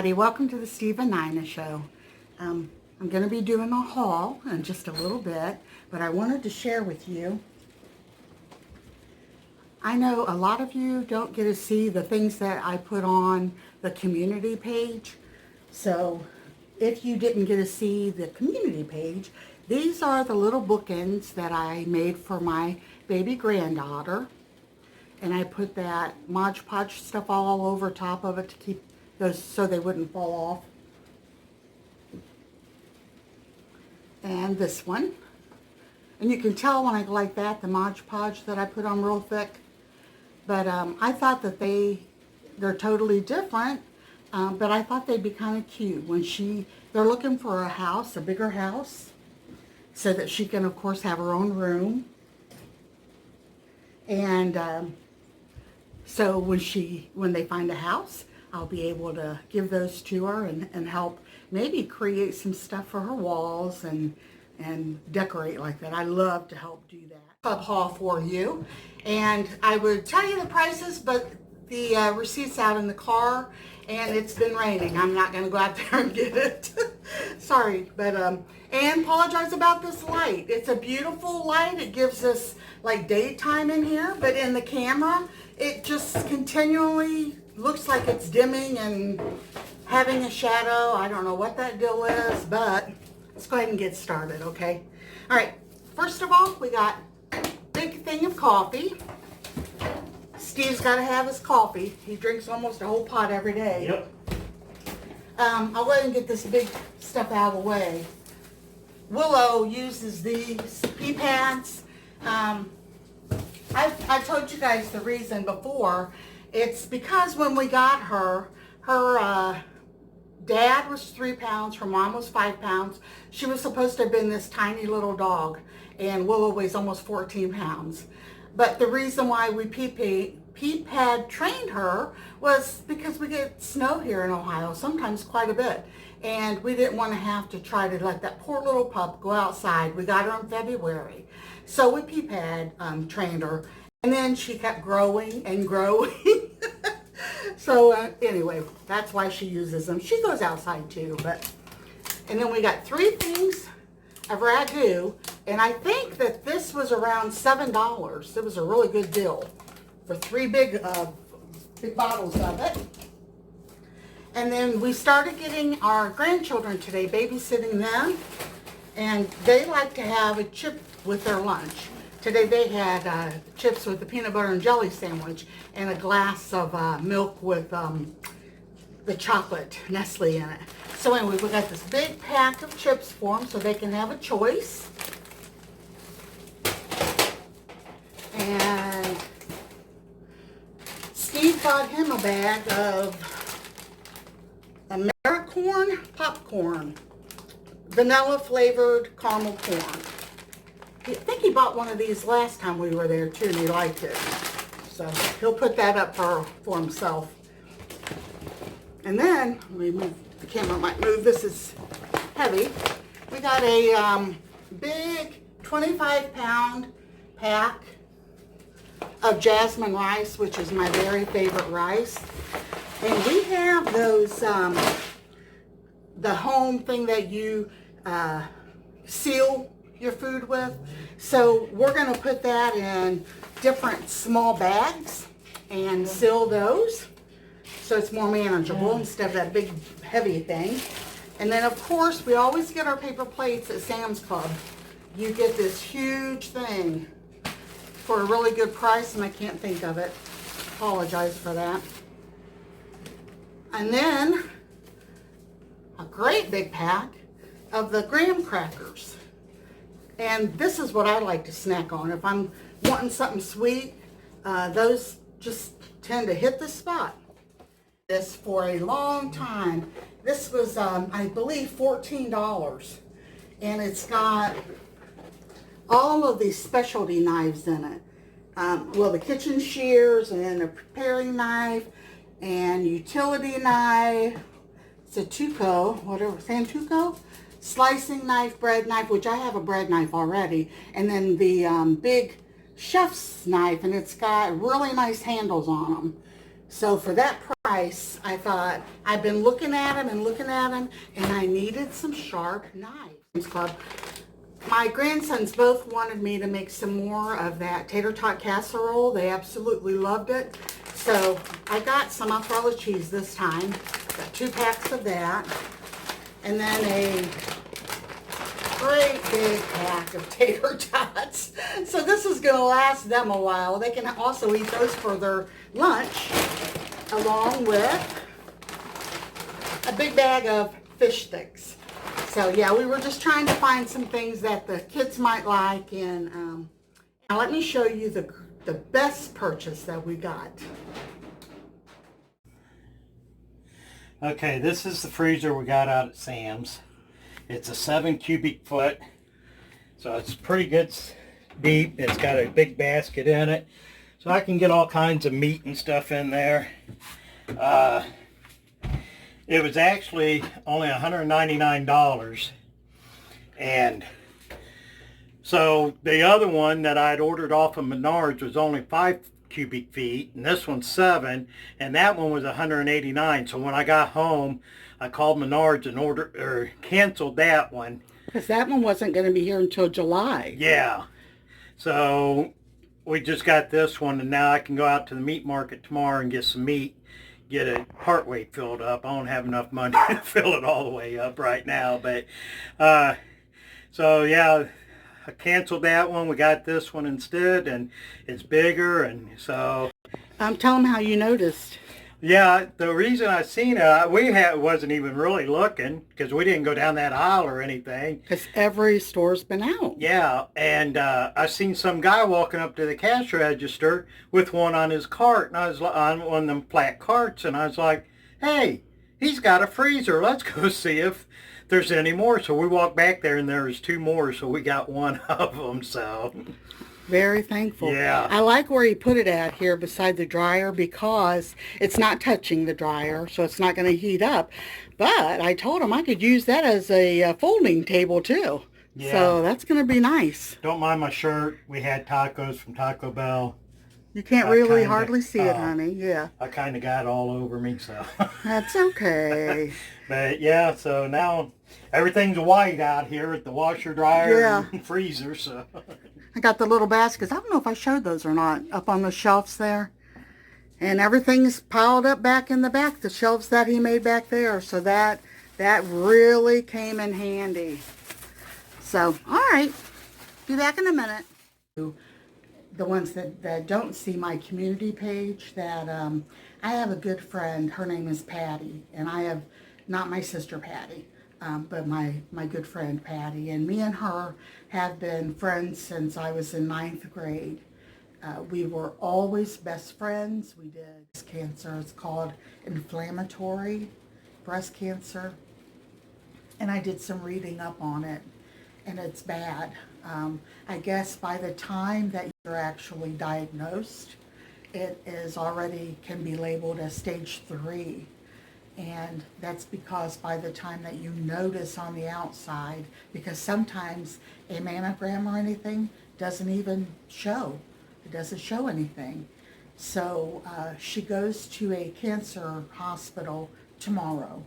everybody, welcome to the Steve and Nina Show. I'm going to be doing a haul in just a little bit, but I wanted to share with you. I know a lot of you don't get to see the things that I put on the community page. So if you didn't get to see the community page, these are the little bookends that I made for my baby granddaughter. And I put that Mod Podge stuff all over top of it to keep those so they wouldn't fall off. And this one. And you can tell when I like that, the Mod Podge that I put on real thick. But I thought that they're totally different. But I thought they'd be kind of cute when they're looking for a house, a bigger house, so that she can, of course, have her own room. And so when they find a house, I'll be able to give those to her and help maybe create some stuff for her walls and decorate like that. I love to help do that. Club haul for you. And I would tell you the prices, but the receipt's out in the car and it's been raining. I'm not going to go out there and get it. Sorry, but and apologize about this light. It's a beautiful light. It gives us like daytime in here, but in the camera, it just continually looks like it's dimming and having a shadow. I don't know what that deal is, but let's go ahead and get started, okay? All right, first of all, we got a big thing of coffee. Steve's got to have his coffee. He drinks almost a whole pot every day. Yep. I'll go ahead and get this big stuff out of the way. Willow uses these pea pads. I've told you guys the reason before. It's because when we got her dad was 3 pounds, her mom was 5 pounds. She was supposed to have been this tiny little dog, and Willow weighs almost 14 pounds. But the reason why we pea pad trained her was because we get snow here in Ohio, sometimes quite a bit. And we didn't want to have to try to let that poor little pup go outside. We got her in February. So we pea pad trained her. And then she kept growing and growing. So anyway, that's why she uses them. She goes outside too. And then we got 3 things of ragu. And I think that this was around $7. It was a really good deal for 3 big bottles of it. And then we started getting our grandchildren today, babysitting them. And they like to have a chip with their lunch. Today they had chips with the peanut butter and jelly sandwich and a glass of milk with the chocolate Nestle in it. So anyway, we got this big pack of chips for them so they can have a choice. And Steve got him a bag of AmeriCorn popcorn, vanilla flavored caramel corn. I think he bought one of these last time we were there too, and he liked it. So he'll put that up for himself. And then, let me move, the camera might move, this is heavy. We got a big 25-pound pack of jasmine rice, which is my very favorite rice. And we have those, the home thing that you seal your food with. So we're going to put that in different small bags and seal those so it's more manageable instead of that big heavy thing. And then of course we always get our paper plates at Sam's Club. You get this huge thing for a really good price, and I can't think of it. Apologize for that. And then a great big pack of the graham crackers. And this is what I like to snack on. If I'm wanting something sweet, those just tend to hit the spot. This for a long time. This was, I believe, $14. And it's got all of these specialty knives in it. Well, the kitchen shears and a preparing knife and utility knife. It's a Tuco, whatever, Santuco? Slicing knife, bread knife, which I have a bread knife already, and then the big chef's knife, and it's got really nice handles on them. So for that price, I thought, I've been looking at them and looking at them, and I needed some sharp knives. Club. My grandsons both wanted me to make some more of that tater tot casserole. They absolutely loved it. So I got some mozzarella cheese this time. Got 2 packs of that. And then a great big pack of tater tots. So this is going to last them a while. They can also eat those for their lunch, along with a big bag of fish sticks. So yeah, we were just trying to find some things that the kids might like. And now let me show you the best purchase that we got. Okay, this is the freezer we got out at Sam's. It's a 7 cubic foot, so it's pretty good deep. It's got a big basket in it, so I can get all kinds of meat and stuff in there. It was actually only $199, and so the other one that I'd ordered off of Menards was only 5 cubic feet, and this one's 7, and that one was $189. So when I got home, I called Menards and canceled that one. Because that one wasn't going to be here until July. Yeah. So we just got this one, and now I can go out to the meat market tomorrow and get some meat, get it part way filled up. I don't have enough money to fill it all the way up right now, but so yeah, I canceled that one. We got this one instead, and it's bigger, and so Tell them how you noticed. yeah, the reason I seen it, wasn't even really looking because we didn't go down that aisle or anything. Because every store's been out. Yeah, and I seen some guy walking up to the cash register with one on his cart, and I was on one of them flat carts, and I was like, hey, he's got a freezer. Let's go see if there's any more. So we walked back there, and there was 2 more, so we got one of them, so... Very thankful. Yeah. I like where he put it at here beside the dryer because it's not touching the dryer, so it's not going to heat up. But I told him I could use that as a folding table too. Yeah. So that's going to be nice. Don't mind my shirt. We had tacos from Taco Bell. You can't really hardly see it, honey. Yeah. I kind of got all over me, so. That's okay. But yeah, so now everything's white out here at the washer, dryer, and freezer, so. I got the little baskets. I don't know if I showed those or not, up on the shelves there. And everything's piled up back in the back, the shelves that he made back there. So that really came in handy. So, all right. Be back in a minute. The ones that don't see my community page, that I have a good friend. Her name is Patty. And I have, not my sister Patty, but my good friend Patty. And me and her have been friends since I was in 9th grade. We were always best friends. We did breast cancer. It's called inflammatory breast cancer. And I did some reading up on it, and it's bad. I guess by the time that you're actually diagnosed, it is already can be labeled as stage 3. And that's because by the time that you notice on the outside, because sometimes a mammogram or anything doesn't even show. It doesn't show anything. So she goes to a cancer hospital tomorrow.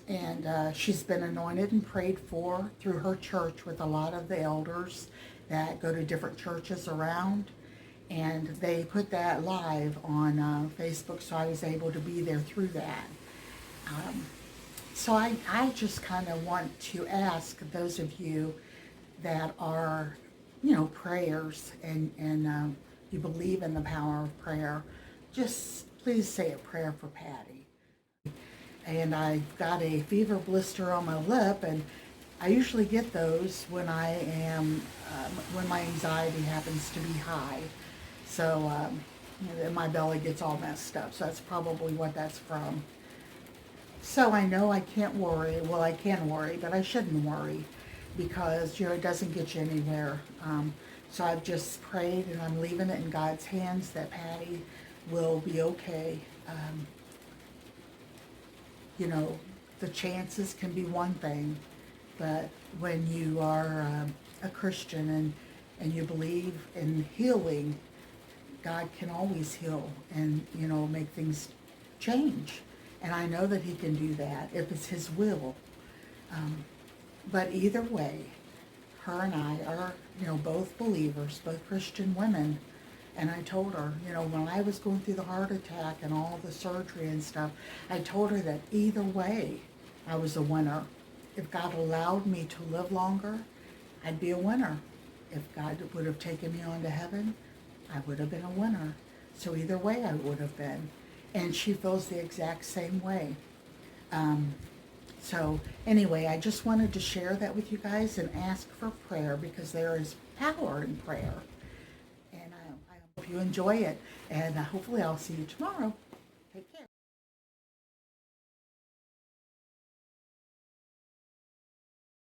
And she's been anointed and prayed for through her church with a lot of the elders that go to different churches around. And they put that live on Facebook, so I was able to be there through that. So I just kind of want to ask those of you that are, prayers and you believe in the power of prayer, just please say a prayer for Patty. And I've got a fever blister on my lip, and I usually get those when when my anxiety happens to be high. So my belly gets all messed up, so that's probably what that's from. So I know I can't worry. Well, I can worry, but I shouldn't worry because, it doesn't get you anywhere. So I've just prayed, and I'm leaving it in God's hands that Patty will be okay. The chances can be one thing, but when you are a Christian and you believe in healing, God can always heal and, make things change. And I know that he can do that if it's his will. But either way, her and I are, both believers, both Christian women. And I told her, when I was going through the heart attack and all the surgery and stuff, I told her that either way, I was a winner. If God allowed me to live longer, I'd be a winner. If God would have taken me on to heaven, I would have been a winner. So either way, I would have been. And she feels the exact same way. So anyway, I just wanted to share that with you guys and ask for prayer, because there is power in prayer. And I hope you enjoy it. And hopefully I'll see you tomorrow.